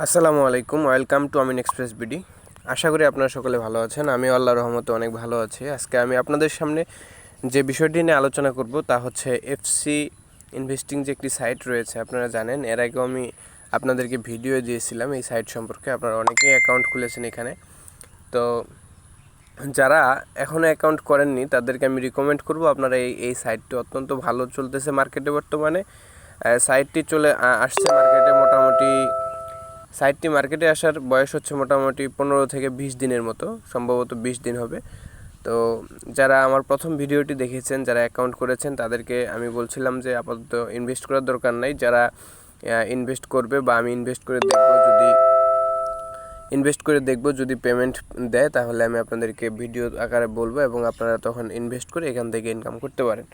আসসালামু আলাইকুম, welcome to Amin Express BD. আশা করি আপনারা সকলে ভালো আছেন। আমি আল্লাহর রহমতে অনেক ভালো আছি। আজকে আমি আপনাদের সামনে যে বিষয়টি নিয়ে আলোচনা করব তা হচ্ছে এফসি ইনভেস্টিং যে একটি সাইট রয়েছে। আপনারা জানেন, এর আগেও আমি আপনাদেরকে ভিডিও দিয়েছিলাম এই সাইট সম্পর্কে। আপনারা অনেকেই অ্যাকাউন্ট খুলেছেন এখানে। তো যারা এখনও অ্যাকাউন্ট করেননি তাদেরকে আমি রিকমেন্ড করব, আপনারা এই সাইটটি অত্যন্ত ভালো চলতেছে মার্কেটে বর্তমানে। সাইটটি আসছে মার্কেটে মোটামুটি। সাইটটি মার্কেটে আসার বয়স হচ্ছে মোটামুটি 15 থেকে 20 দিনের মতো, সম্ভবত 20 দিন হবে। তো যারা আমার প্রথম ভিডিওটি দেখেছেন, যারা অ্যাকাউন্ট করেছেন, তাদেরকে আমি বলছিলাম যে আপাতত ইনভেস্ট করার দরকার নাই। যারা ইনভেস্ট করবে বা আমি ইনভেস্ট করে দেখব যদি পেমেন্ট দেয়, তাহলে আমি আপনাদেরকে ভিডিও আকারে বলবো এবং আপনারা তখন ইনভেস্ট করে এখান থেকে ইনকাম করতে পারেন।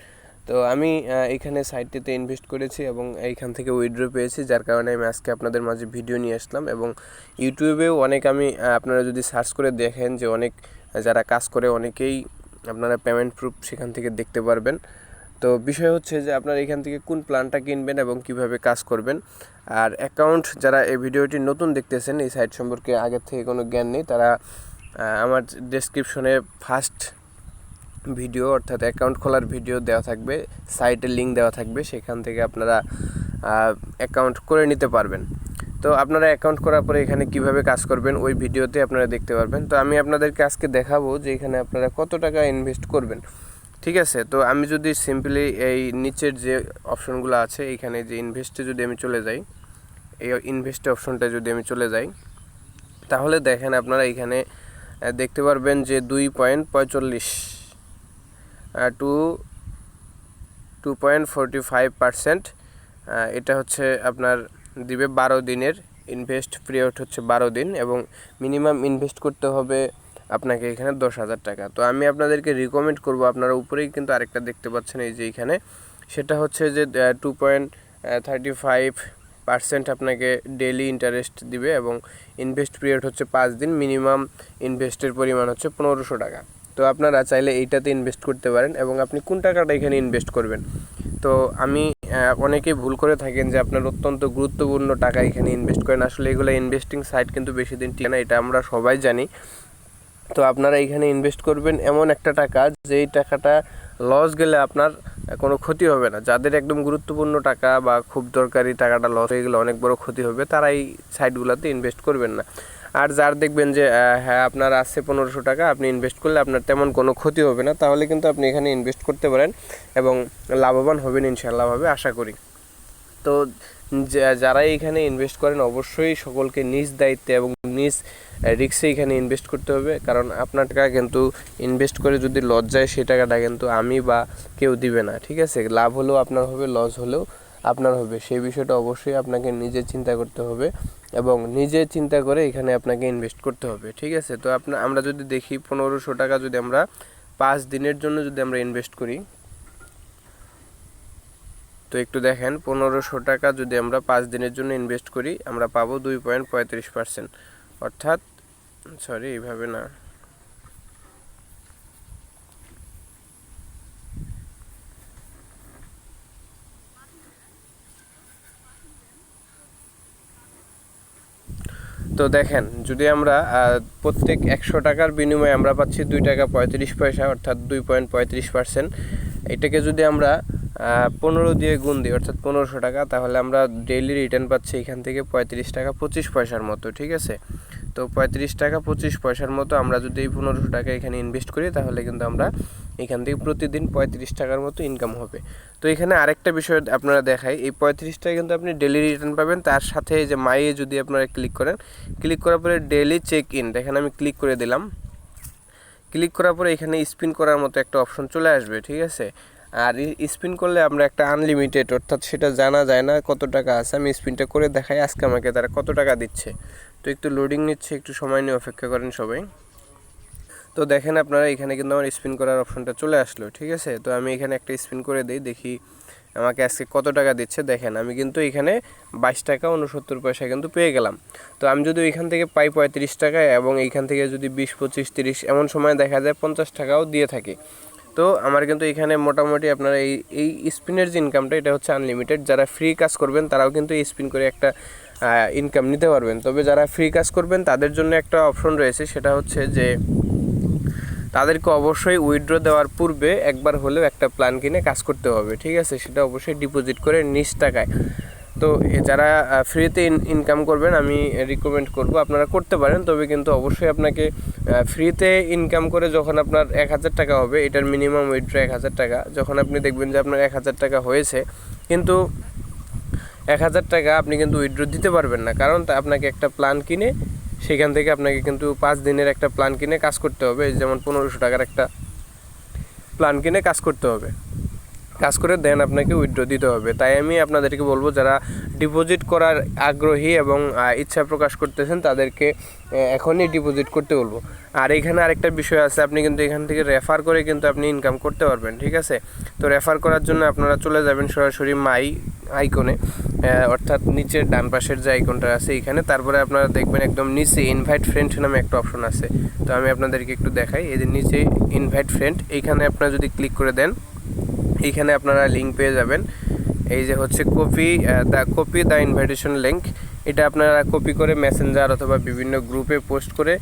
তো আমি এইখানে সাইটটিতে ইনভেস্ট করেছি এবং এইখান থেকে উইথড্র পেয়েছি, যার কারণে আমি আজকে আপনাদের মাঝে ভিডিও নিয়ে আসলাম। এবং ইউটিউবেও অনেক আপনারা যদি সার্চ করে দেখেন যে অনেক যারা কাজ করে অনেকেই আপনারা পেমেন্ট প্রুফ সেখান থেকে দেখতে পারবেন। তো বিষয় হচ্ছে যে আপনারা এখান থেকে কোন প্ল্যানটা কিনবেন এবং কিভাবে কাজ করবেন। আর অ্যাকাউন্ট যারা এই ভিডিওটি নতুন দেখতেছেন, এই সাইট সম্পর্কে আগের থেকে কোনো জ্ঞান নেই, তারা আমার ডেসক্রিপশনে ফার্স্ট ভিডিও অর্থাৎ অ্যাকাউন্ট খোলার ভিডিও দেওয়া থাকবে, সাইটের লিঙ্ক দেওয়া থাকবে, সেখান থেকে আপনারা অ্যাকাউন্ট করে নিতে পারবেন। তো আপনারা অ্যাকাউন্ট করার পরে এখানে কিভাবে কাজ করবেন ওই ভিডিওতে আপনারা দেখতে পারবেন। তো আমি আপনাদেরকে আজকে দেখাবো যে এখানে আপনারা কত টাকা ইনভেস্ট করবেন, ঠিক আছে। তো আমি যদি সিম্পলি এই নিচের যে অপশনগুলো আছে এইখানে যে ইনভেস্টে যদি আমি চলে যাই, এই ইনভেস্টে অপশনটা যদি আমি চলে যাই, তাহলে দেখেন আপনারা এখানে দেখতে পারবেন যে 2.45 টু 2.45%, এটা হচ্ছে আপনার দিবে 12 দিনের ইনভেস্ট পিরিয়ড হচ্ছে 12 দিন এবং মিনিমাম ইনভেস্ট করতে হবে আপনাকে এখানে 10,000 টাকা। তো আমি আপনাদেরকে রিকমেন্ড করব, আপনারা উপরেই কিন্তু আরেকটা দেখতে পাচ্ছেন এই যে এখানে, সেটা হচ্ছে যে 2.35% আপনাকে ডেইলি ইন্টারেস্ট দিবে এবং ইনভেস্ট পিরিয়ড হচ্ছে 5 দিন, মিনিমাম ইনভেস্টের পরিমাণ হচ্ছে 1500 টাকা। তো আপনারা চাইলে এইটাতে ইনভেস্ট করতে পারেন এবং আপনি কোন টাকাটা এখানে ইনভেস্ট করবেন। তো আমি অনেকেই ভুল করে থাকেন যে আপনার অত্যন্ত গুরুত্বপূর্ণ টাকা এখানে ইনভেস্ট করেন। আসলে এগুলো ইনভেস্টিং সাইট কিন্তু বেশি দিন টিকে না, এটা আমরা সবাই জানি। তো আপনারা এখানে ইনভেস্ট করবেন এমন একটা টাকা যেই টাকাটা লস গেলে আপনার কোনো ক্ষতি হবে না। যাদের একদম গুরুত্বপূর্ণ টাকা বা খুব দরকারি টাকাটা লস হয়ে গেলে অনেক বড় ক্ষতি হবে, তারা এই সাইটগুলোতে ইনভেস্ট করবেন না। আর যার দেখবেন যে হ্যাঁ আপনার আছে 1500 টাকা, আপনি ইনভেস্ট করলে আপনার তেমন কোনো ক্ষতি হবে না, তাহলে কিন্তু আপনি এখানে ইনভেস্ট করতে পারেন এবং লাভবান হবেন ইনশাআল্লাহভাবে আশা করি। তো যারা এখানে ইনভেস্ট করেন অবশ্যই সকলকে নিজ দায়িত্বে এবং নিজ রিস্কে এখানে ইনভেস্ট করতে হবে, কারণ আপনার টাকা কিন্তু ইনভেস্ট করে যদি লস যায় সেই টাকাটা কিন্তু আমি বা কেউ দিবে না, ঠিক আছে। লাভ হলেও আপনার হবে, লস হলেও আপনার হবে, সেই বিষয়টা অবশ্যই আপনাকে নিজে চিন্তা করতে হবে এবং নিজে চিন্তা করে এখানে আপনাকে ইনভেস্ট করতে হবে, ঠিক আছে। তো আমরা যদি দেখি 1500 টাকা যদি আমরা 5 দিনের জন্য যদি আমরা ইনভেস্ট করি, তো একটু দেখেন 1500 টাকা যদি আমরা 5 দিনের জন্য ইনভেস্ট করি, আমরা পাবো 2.35%, অর্থাৎ সরি এইভাবে না, তো দেখেন যদি আমরা প্রত্যেক 100 টাকার বিনিময়ে আমরা পাচ্ছি 2 টাকা 35 পয়সা, অর্থাৎ 2.35%। এটাকে যদি আমরা 15 দিয়ে গুণ দিই অর্থাৎ 1500 টাকা, তাহলে আমরা ডেইলি রিটার্ন পাচ্ছি এখান থেকে 35 টাকা 25 পয়সার মতো, ঠিক আছে। তো 35 টাকা 25 পয়সার মতো আমরা যদি এই 1500 টাকা এখানে ইনভেস্ট করি, তাহলে কিন্তু আমরা এখান থেকে প্রতিদিন 35 টাকার মতো ইনকাম হবে। তো এখানে আরেকটা বিষয় আপনারা দেখাই, এই 35 টাকা কিন্তু আপনি ডেলি রিটার্ন পাবেন, তার সাথে এই যে মাইয়ে যদি আপনারা ক্লিক করেন, ক্লিক করার পরে ডেইলি চেক ইন দেখেন, আমি ক্লিক করে দিলাম। ক্লিক করার পরে এখানে স্পিন করার মতো একটা অপশন চলে আসবে, ঠিক আছে। আর স্পিন করলে আমরা একটা আনলিমিটেড, অর্থাৎ সেটা জানা যায় না কত টাকা আছে। আমি স্পিনটা করে দেখাই আজকে আমাকে তারা কত টাকা দিচ্ছে। তো একটু লোডিং নিচ্ছে, একটু সময় নিয়ে অপেক্ষা করেন সবাই। তো দেখেন আপনারা এখানে কিন্তু আমার স্পিন করার অপশনটা চলে আসলো, ঠিক আছে। তো আমি এখানে একটা স্পিন করে দিই, দেখি আমাকে আজকে কত টাকা দিচ্ছে। দেখেন আমি কিন্তু এখানে 22 টাকা 69 পয়সা কিন্তু পেয়ে গেলাম। তো আমি যদি এখান থেকে পাই 35 টাকা এবং এইখান থেকে যদি 20 25 30 এমন সময় দেখা যায় 50 টাকাও দিয়ে থাকে। তো আমার কিন্তু এখানে মোটামুটি আপনারা এই স্পিনের যে ইনকামটা, এটা হচ্ছে আনলিমিটেড। যারা ফ্রি কাজ করবেন তারাও কিন্তু এই স্পিন করে একটা ইনকাম নিতে পারবেন। তবে যারা ফ্রি কাজ করবেন তাদের জন্য একটা অপশন রয়েছে, সেটা হচ্ছে যে তাদেরকে অবশ্যই উইথড্র দেওয়ার পূর্বে একবার হলেও একটা প্ল্যান কিনে কাজ করতে হবে, ঠিক আছে? সেটা অবশ্যই ডিপোজিট করে নিজ টাকায়। তো যারা ফ্রিতে ইনকাম করবেন আমি রিকমেন্ড করব আপনারা করতে পারেন, তবে কিন্তু অবশ্যই আপনাকে ফ্রিতে ইনকাম করে যখন আপনার 1000 টাকা হবে, এটার মিনিমাম উইথড্র 1000 টাকা, যখন আপনি দেখবেন যে আপনার 1000 টাকা হয়েছে, কিন্তু 1000 টাকা আপনি কিন্তু উইথড্র দিতে পারবেন না, কারণ আপনাকে একটা প্ল্যান কিনে সেখান থেকে আপনাকে কিন্তু 5 দিনের একটা প্ল্যান কিনে কাজ করতে হবে। যেমন 1500 টাকার একটা প্ল্যান কিনে কাজ করতে হবে, কাজ করে দেন আপনাকে উইথড্র দিতে হবে। তাই আমি আপনাদেরকে বলবো যারা ডিপোজিট করার আগ্রহী এবং ইচ্ছা প্রকাশ করতেছেন তাদেরকে এখনই ডিপোজিট করতে বলবো। আর এখানে আরেকটা বিষয় আছে, আপনি কিন্তু এখান থেকে রেফার করে কিন্তু আপনি ইনকাম করতে পারবেন, ঠিক আছে? তো রেফার করার জন্য আপনারা চলে যাবেন সরাসরি মাই আইকনে, অর্থাৎ নিচের ডান পাশের যে আইকনটা আছে এইখানে, তারপরে আপনারা দেখবেন একদম নিচে ইনভাইট ফ্রেন্ড নামে একটা অপশন আছে। তো আমি আপনাদেরকে একটু দেখাই, এদের নিচে ইনভাইট ফ্রেন্ড, এইখানে আপনারা যদি ক্লিক করে দেন এইখানে আপনারা লিঙ্ক পেয়ে যাবেন। এই যে হচ্ছে কপি দ্য ইনভাইটেশন লিঙ্ক, এটা আপনারা কপি করে মেসেঞ্জার অথবা বিভিন্ন গ্রুপে পোস্ট করে,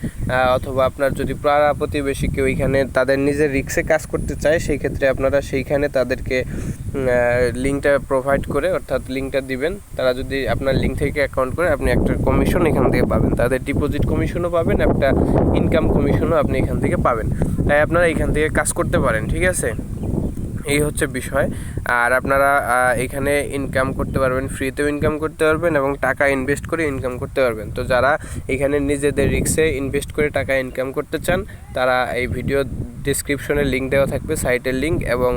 অথবা আপনার যদি পাড়া প্রতিবেশী কেউ এখানে তাদের নিজের রিক্সে কাজ করতে চায়, সেই ক্ষেত্রে আপনারা সেইখানে তাদেরকে লিঙ্কটা প্রোভাইড করে, অর্থাৎ লিঙ্কটা দিবেন। তারা যদি আপনার লিঙ্ক থেকে অ্যাকাউন্ট করে, আপনি একটা কমিশন এখান থেকে পাবেন, তাদের ডিপোজিট কমিশনও পাবেন, একটা ইনকাম কমিশনও আপনি এখান থেকে পাবেন। তাই আপনারা এখান থেকে কাজ করতে পারেন, ঠিক আছে? এই হচ্ছে বিষয়। আর আপনারা এখানে ইনকাম করতে পারবেন, ফ্রিতেও ইনকাম করতে পারবেন এবং টাকা ইনভেস্ট করে ইনকাম করতে পারবেন। তো যারা এখানে নিজেদের রিস্কে ইনভেস্ট করে টাকা ইনকাম করতে চান, তারা এই ভিডিও ডিসক্রিপশনে লিঙ্ক দেওয়া থাকবে, সাইটের লিঙ্ক, এবং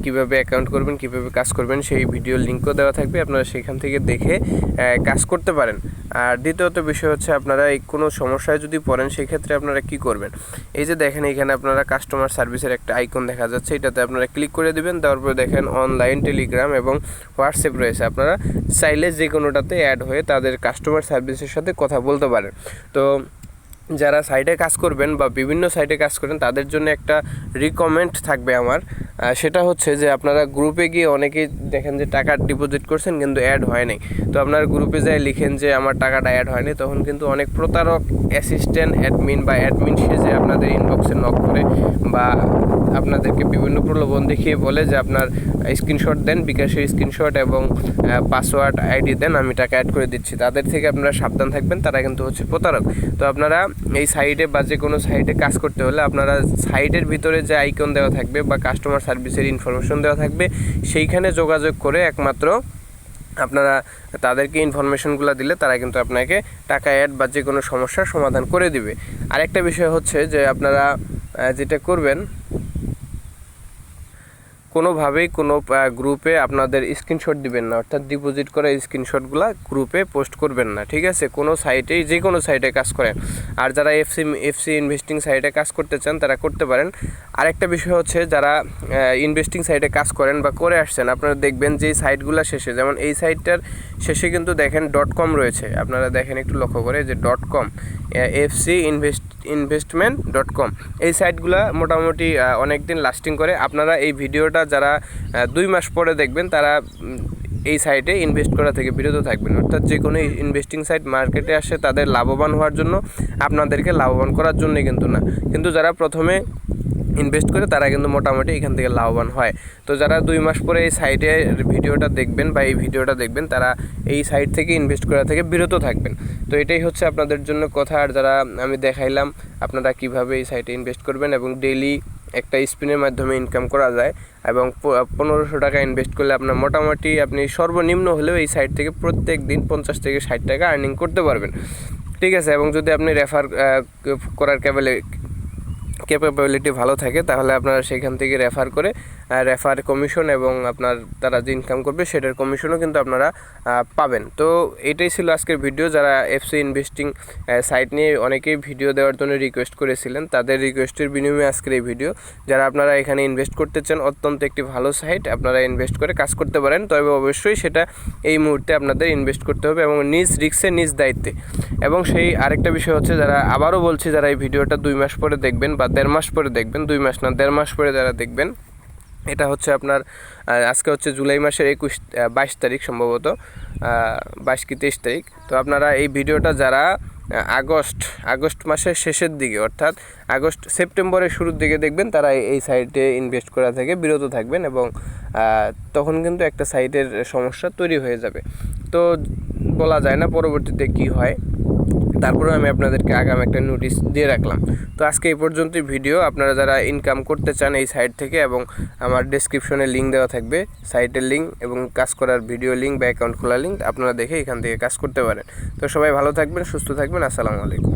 কিভাবে অ্যাকাউন্ট করবেন, কিভাবে কাজ করবেন সেই ভিডিওর লিঙ্কও দেওয়া থাকবে, আপনারা সেখান থেকে দেখে কাজ করতে পারেন। আর দ্বিতীয়ত বিষয় হচ্ছে, আপনারা এই কোনো সমস্যায় যদি পড়েন সেক্ষেত্রে আপনারা কি করবেন, এই যে দেখেন এখানে আপনারা কাস্টমার সার্ভিসের একটা আইকন দেখা যাচ্ছে, এটাতে আপনারা ক্লিক করে দেবেন। তারপরে দেখেন অনলাইন, টেলিগ্রাম এবং হোয়াটসঅ্যাপ রয়েছে, আপনারা চাইলে যে কোনোটাতে অ্যাড হয়ে তাদের কাস্টমার সার্ভিসের সাথে কথা বলতে পারেন। তো যারা সাইটে কাজ করবেন বা বিভিন্ন সাইটে কাজ করেন তাদের জন্য একটা রিকমেন্ড থাকবে আমার, সেটা হচ্ছে যে আপনারা গ্রুপে গিয়ে অনেকেই দেখেন যে টাকা ডিপোজিট করছেন কিন্তু অ্যাড হয় নাই। তো আপনার গ্রুপে যায় লিখেন যে আমার টাকাটা অ্যাড হয়নি, তখন কিন্তু অনেক প্রতারক অ্যাসিস্ট্যান্ট অ্যাডমিন বা অ্যাডমিন সেজে আপনাদের ইনবক্সে নক করে বা আপনাদেরকে বিভিন্ন প্রলোভন দেখিয়ে বলে যে আপনার স্ক্রিনশট দেন, বিকাশের স্ক্রিনশট এবং পাসওয়ার্ড আইডি দেন, আমি টাকা অ্যাড করে দিচ্ছি। তাদের থেকে আপনারা সাবধান থাকবেন, তারা কিন্তু হচ্ছে প্রতারক। তো আপনারা এই সাইটে বা যে কোনো সাইটে কাজ করতে হলে আপনারা সাইটের ভিতরে যে আইকন দেওয়া থাকবে বা কাস্টমার সার্ভিসের ইনফরমেশন দেওয়া থাকবে, সেইখানে যোগাযোগ করে একমাত্র আপনারা তাদেরকে ইনফরমেশনগুলো দিলে তারা কিন্তু আপনাকে টাকা অ্যাড বা যে কোনো সমস্যার সমাধান করে দিবে। আরেকটা বিষয় হচ্ছে যে আপনারা যেটা করবেন, কোনোভাবেই কোনো গ্রুপে আপনাদের স্ক্রিনশট দিবেন না, অর্থাৎ ডিপোজিট করা স্ক্রিনশটগুলো গ্রুপে পোস্ট করবেন না, ঠিক আছে? কোনো সাইটেই, যে কোনো সাইটে কাজ করেন। আর যারা এফসি ইনভেস্টিং সাইটে কাজ করতে চান তারা করতে পারেন। আরেকটা বিষয় হচ্ছে, যারা ইনভেস্টিং সাইটে কাজ করেন বা করে আসছেন, আপনারা দেখবেন যে এই সাইটগুলো শেষে, যেমন এই সাইটটার শেষে কিন্তু দেখেন .com রয়েছে, আপনারা দেখেন একটু লক্ষ্য করে যে .com, fcinvestment.com, এই সাইটগুলো মোটামুটি অনেক দিন লাস্টিং করে। আপনারা এই ভিডিওটা যারা 2 মাস পরে দেখবেন তারা এই সাইটে ইনভেস্ট করা থেকে বিরত থাকবেন। অর্থাৎ যে কোনো ইনভেস্টিং সাইট মার্কেটে আসে তাদের লাভবান হওয়ার জন্য, আপনাদেরকে লাভবান করার জন্যই কিন্তু না। কিন্তু যারা প্রথমে ইনভেস্ট করে তারা কিন্তু মোটামুটি এখান থেকে লাভবান হয়। তো যারা 2 মাস পরে এই সাইটে ভিডিওটা দেখবেন বা এই ভিডিওটা দেখবেন, তারা এই সাইট থেকে ইনভেস্ট করা থেকে বিরত থাকবেন। তো এটাই হচ্ছে আপনাদের জন্য কথা। আর যারা আমি দেখাইলাম আপনারা কিভাবে এই সাইটে ইনভেস্ট করবেন এবং ডেইলি একটা স্পিনের মাধ্যমে ইনকাম করা যায়, এবং 1500 টাকা ইনভেস্ট করলে আপনার মোটামুটি আপনি সর্বনিম্ন হলেও এই সাইট থেকে প্রত্যেক দিন 50 থেকে 60 টাকা আর্নিং করতে পারবেন, ঠিক আছে? এবং যদি আপনি রেফার করার ক্যাপাবিলিটি ভালো থাকে তাহলে আপনারা সেখান থেকে রেফার করে রেফার কমিশন এবং আপনার তারা যে ইনকাম করবে সেটার কমিশনও কিন্তু আপনারা পাবেন। তো এটাই ছিল আজকের ভিডিও। যারা এফসি ইনভেস্টিং সাইট নিয়ে অনেকেই ভিডিও দেওয়ার জন্য রিকোয়েস্ট করেছিলেন, তাদের রিকোয়েস্টের বিনিময়ে আজকের এই ভিডিও। যারা আপনারা এখানে ইনভেস্ট করতে চান, অত্যন্ত একটি ভালো সাইট, আপনারা ইনভেস্ট করে কাজ করতে পারেন। তবে অবশ্যই সেটা এই মুহূর্তে আপনাদের ইনভেস্ট করতে হবে এবং নিজ রিস্কে নিজ দায়িত্বে। এবং সেই আরেকটা বিষয় হচ্ছে, যারা আবারও বলছি, যারা এই ভিডিওটা 2 মাস পরে দেখবেন বা 1.5 মাস পরে দেখবেন, 2 মাস না 1.5 মাস পরে যারা দেখবেন, এটা হচ্ছে আপনার আজকে হচ্ছে জুলাই মাসের 22 তারিখ সম্ভবত, 22 কি 23 তারিখ। তো আপনারা এই ভিডিওটা যারা আগস্ট মাসের শেষের দিকে অর্থাৎ সেপ্টেম্বরের শুরুর দিকে দেখবেন, তারা এই সাইটে ইনভেস্ট করা থেকে বিরত থাকবেন এবং তখন কিন্তু একটা সাইটের সমস্যা তৈরি হয়ে যাবে। তো বলা যায় না পরবর্তীতে কি হয়, তারপরে আমি আপনাদেরকে আগাম একটা নোটিশ দিয়ে রাখলাম। তো আজকে এই পর্যন্তই ভিডিও। আপনারা যারা ইনকাম করতে চান এই সাইট থেকে, এবং আমার ডেসক্রিপশনে লিঙ্ক দেওয়া থাকবে, সাইটের লিঙ্ক এবং কাজ করার ভিডিও লিঙ্ক বা অ্যাকাউন্ট খোলার লিঙ্ক, আপনারা দেখে এখান থেকে কাজ করতে পারেন। তো সবাই ভালো থাকবেন, সুস্থ থাকবেন। আসসালামু আলাইকুম।